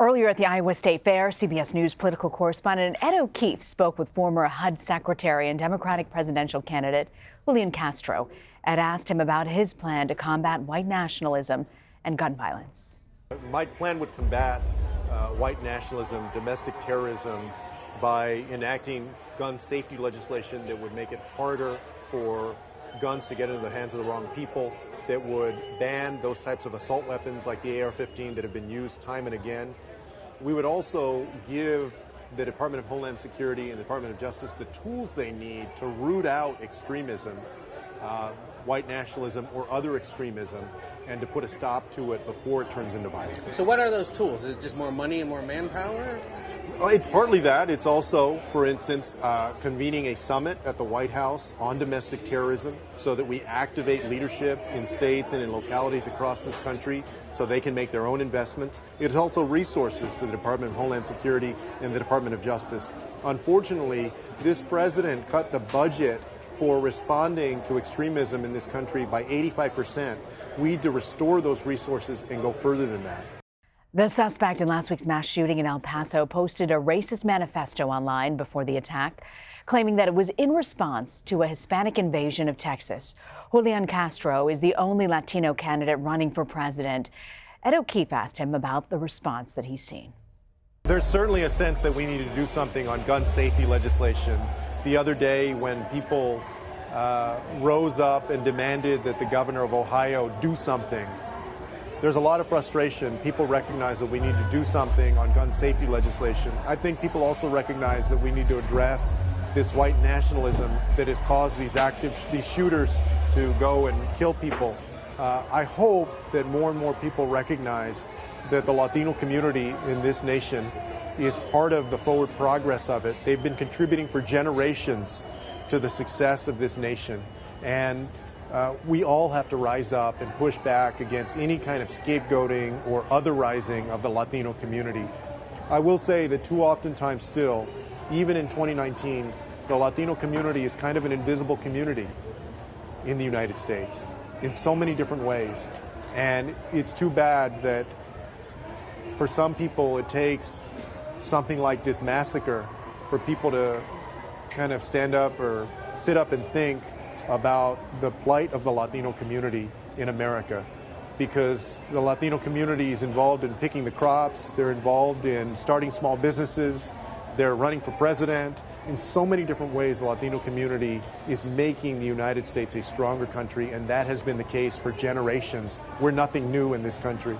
Earlier at the Iowa State Fair, CBS News political correspondent Ed O'Keefe spoke with former HUD Secretary and Democratic presidential candidate Julián Castro. Ed asked him about his plan to combat white nationalism and gun violence. My plan would combat white nationalism, domestic terrorism, by enacting gun safety legislation that would make it harder for guns to get into the hands of the wrong people, that would ban those types of assault weapons like the AR-15 that have been used time and again. We would also give the Department of Homeland Security and the Department of Justice the tools they need to root out extremism, white nationalism or other extremism, and to put a stop to it before it turns into violence. So what are those tools? Is it just more money and more manpower? It's partly that. It's also, for instance, convening a summit at the White House on domestic terrorism so that we activate leadership in states and in localities across this country so they can make their own investments. It's also resources to the Department of Homeland Security and the Department of Justice. Unfortunately, this president cut the budget for responding to extremism in this country by 85%. We need to restore those resources and go further than that. The suspect in last week's mass shooting in El Paso posted a racist manifesto online before the attack, claiming that it was in response to a Hispanic invasion of Texas. Julián Castro is the only Latino candidate running for president. Ed O'Keefe asked him about the response that he's seen. There's certainly a sense that we need to do something on gun safety legislation. The other day, when people rose up and demanded that the governor of Ohio do something, there's a lot of frustration. People recognize that we need to do something on gun safety legislation. I think people also recognize that we need to address this white nationalism that has caused these shooters to go and kill people. I hope that more and more people recognize that the Latino community in this nation is part of the forward progress of it. They've been contributing for generations to the success of this nation. And we all have to rise up and push back against any kind of scapegoating or otherizing of the Latino community. I will say that too oftentimes still, even in 2019, the Latino community is kind of an invisible community in the United States in so many different ways. And it's too bad that for some people it takes something like this massacre for people to kind of stand up or sit up and think about the plight of the Latino community in America, because the Latino community is involved in picking the crops, they're involved in starting small businesses, they're running for president. In so many different ways, the Latino community is making the United States a stronger country, and that has been the case for generations. We're nothing new in this country.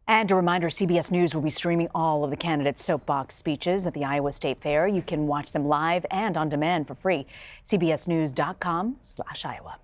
And a reminder, CBS News will be streaming all of the candidates' soapbox speeches at the Iowa State Fair. You can watch them live and on demand for free. CBSnews.com/Iowa.